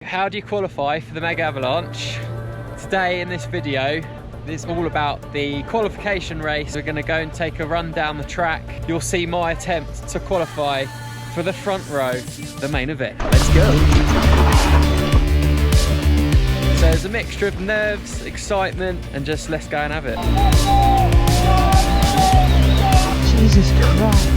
how do you qualify for the Megavalanche? Today in this video, it's all about the qualification race. We're going to go and take a run down the track. You'll see my attempt to qualify for the front row, the main event. Let's go. So there's a mixture of nerves, excitement, and just let's go and have it. Jesus Christ.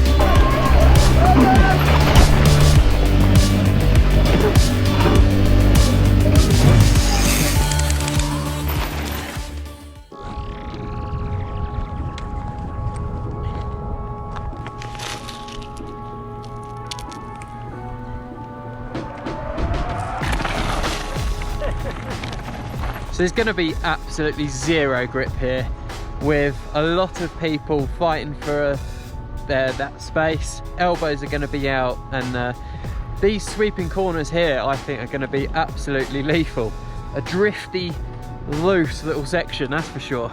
So there's going to be absolutely zero grip here, with a lot of people fighting for that space. Elbows are going to be out, and these sweeping corners here I think are going to be absolutely lethal. A drifty, loose little section, that's for sure.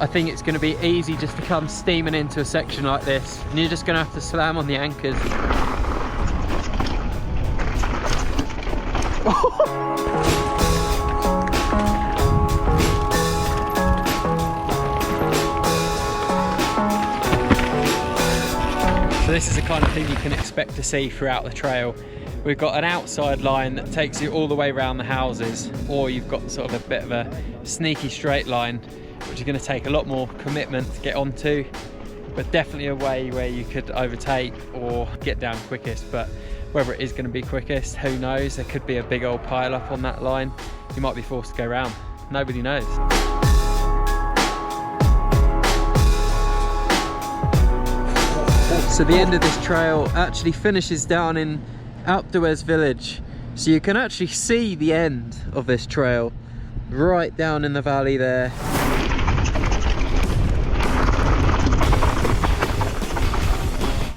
I think it's going to be easy just to come steaming into a section like this, and you're just going to have to slam on the anchors. So this is the kind of thing you can expect to see throughout the trail. We've got an outside line that takes you all the way around the houses, or you've got sort of a bit of a sneaky straight line, which is going to take a lot more commitment to get onto, but definitely a way where you could overtake or get down quickest. But whether it is going to be quickest, who knows? There could be a big old pile up on that line. You might be forced to go round. Nobody knows. So the end of this trail actually finishes down in Alpe D Huez village. So you can actually see the end of this trail right down in the valley there.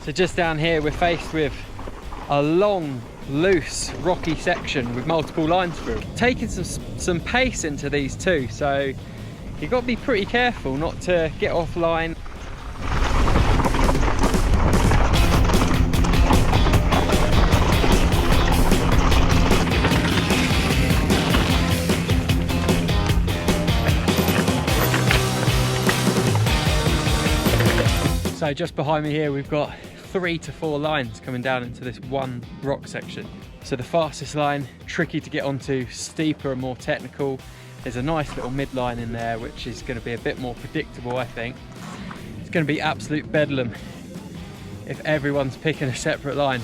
So just down here we're faced with a long, loose, rocky section with multiple lines through. Taking some pace into these too, so you've got to be pretty careful not to get offline. So just behind me here we've got 3 to 4 lines coming down into this one rock section. So the fastest line, tricky to get onto, steeper and more technical. There's a nice little midline in there which is going to be a bit more predictable, I think. It's going to be absolute bedlam if everyone's picking a separate line.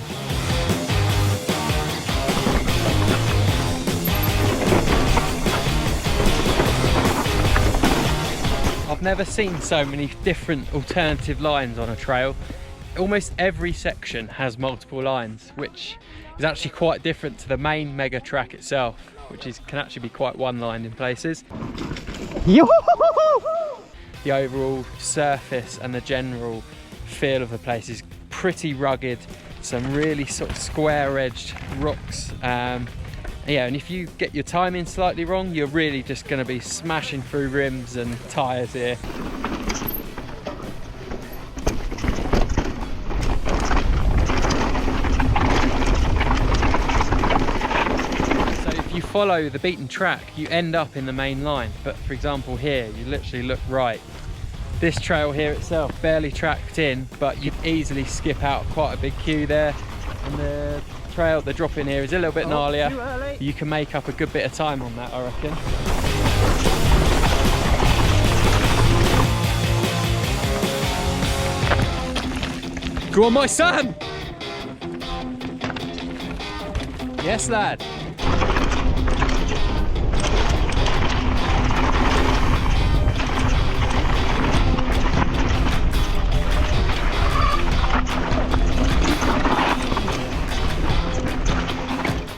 I've never seen so many different alternative lines on a trail. Almost every section has multiple lines, which is actually quite different to the main mega track itself, which can actually be quite one-lined in places. The overall surface and the general feel of the place is pretty rugged. Some really sort of square-edged rocks. Yeah, and if you get your timing slightly wrong, you're really just going to be smashing through rims and tyres here. So if you follow the beaten track, you end up in the main line. But for example here, you literally look right. This trail here itself, barely tracked in, but you'd easily skip out quite a big queue there. And the trail, the drop in here is a little bit gnarlier. You can make up a good bit of time on that, I reckon. Go on, my son! Yes, lad.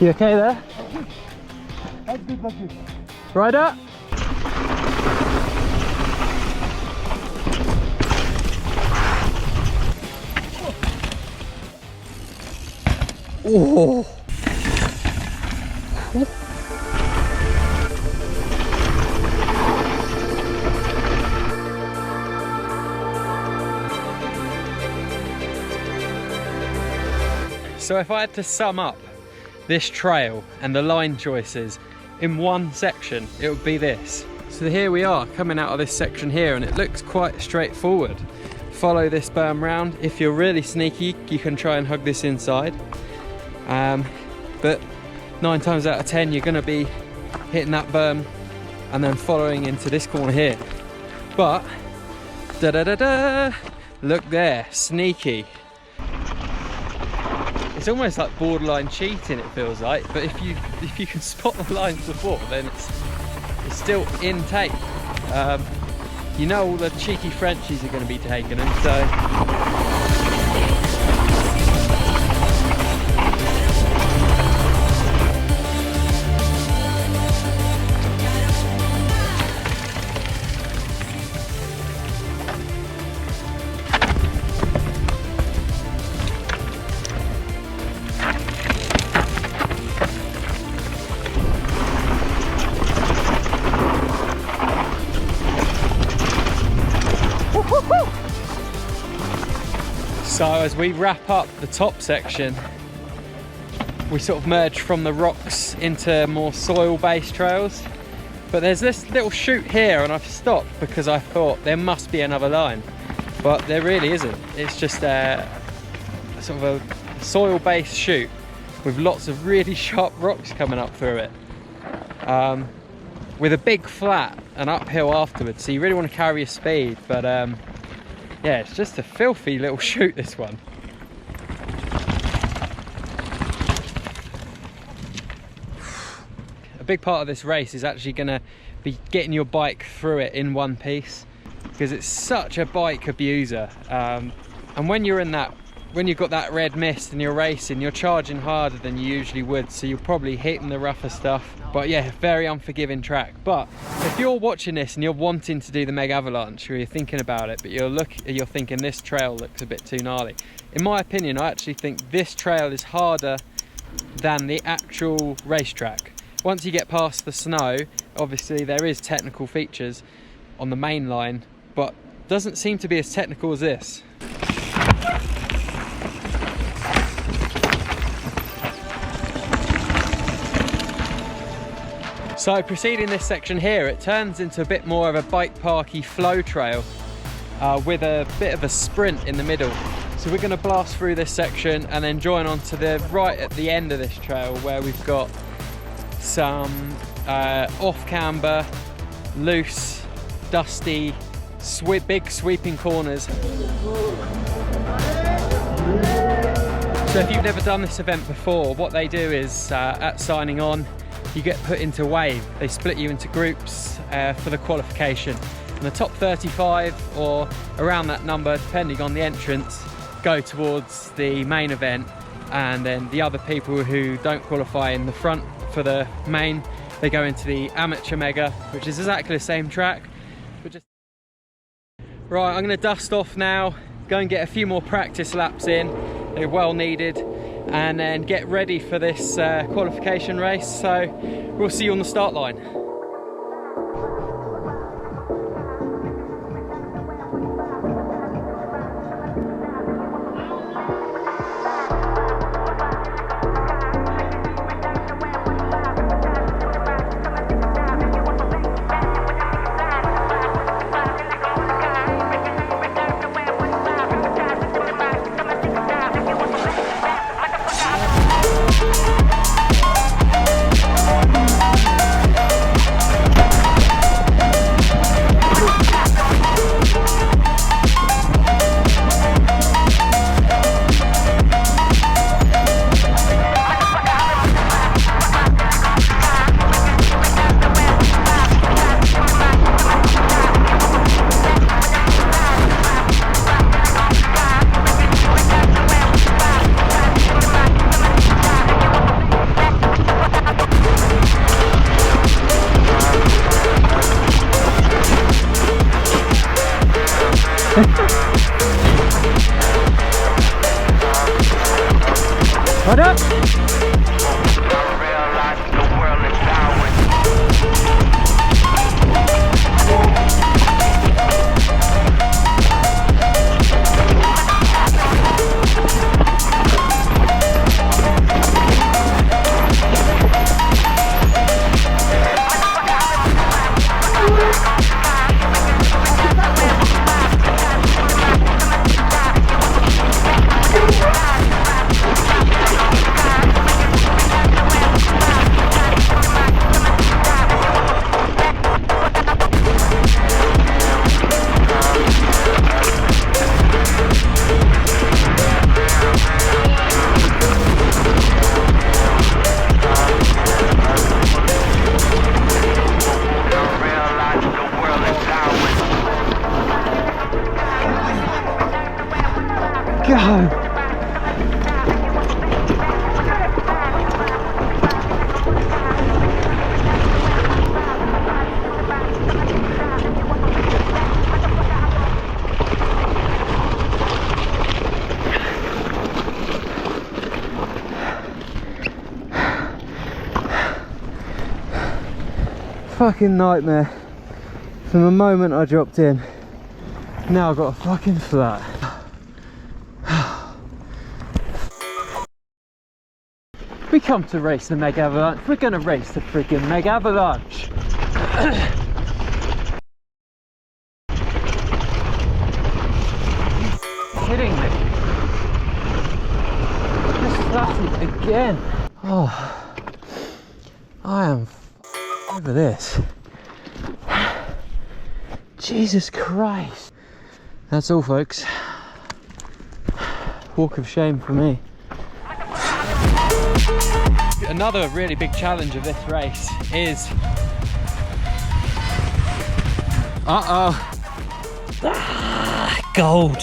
You okay there? Right up. Oh. So if I had to sum up this trail and the line choices in one section, it would be this. So here we are coming out of this section here, and it looks quite straightforward. Follow this berm round. If you're really sneaky, you can try and hug this inside. But 9 times out of 10, you're going to be hitting that berm and then following into this corner here. But look there, sneaky. It's almost like borderline cheating, it feels like. But if you can spot the lines before, then it's still in tape. You know all the cheeky Frenchies are going to be taking them, so. So as we wrap up the top section, we sort of merge from the rocks into more soil-based trails. But there's this little chute here, and I've stopped because I thought there must be another line, but there really isn't. It's just a sort of a soil-based chute with lots of really sharp rocks coming up through it, with a big flat and uphill afterwards. So you really want to carry your speed, but yeah, it's just a filthy little chute, this one. A big part of this race is actually going to be getting your bike through it in one piece, because it's such a bike abuser. And when you're in that, when you've got that red mist and you're racing, you're charging harder than you usually would, so you're probably hitting the rougher stuff. But yeah, very unforgiving track. But if you're watching this and you're wanting to do the Megavalanche, or you're thinking about it, but you're thinking this trail looks a bit too gnarly, in my opinion, I actually think this trail is harder than the actual racetrack. Once you get past the snow, obviously there is technical features on the main line, but doesn't seem to be as technical as this. So proceeding this section here, it turns into a bit more of a bike parky flow trail with a bit of a sprint in the middle. So we're going to blast through this section and then join on to the right at the end of this trail, where we've got some off camber, loose, dusty, big sweeping corners. So if you've never done this event before, what they do is at signing on, you get put into wave. They split you into groups for the qualification. And the top 35 or around that number, depending on the entrance, go towards the main event. And then the other people who don't qualify in the front for the main, they go into the amateur mega, which is exactly the same track. But just... Right, I'm gonna dust off now, go and get a few more practice laps in. They're well needed. And then get ready for this qualification race. So we'll see you on the start line. What up? fucking nightmare from the moment I dropped in. Now I've got a fucking flat. We come to race the Megavalanche. We're gonna race the friggin' Megavalanche. Kidding me? Just flatted again. Oh, I am over this. Jesus Christ. That's all, folks. Walk of shame for me. Another really big challenge of this race is gold.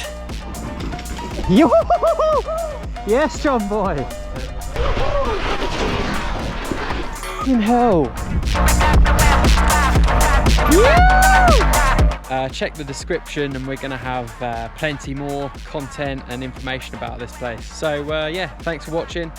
Yes, John boy. In hell. Check the description and we're going to have plenty more content and information about this place. So yeah, thanks for watching.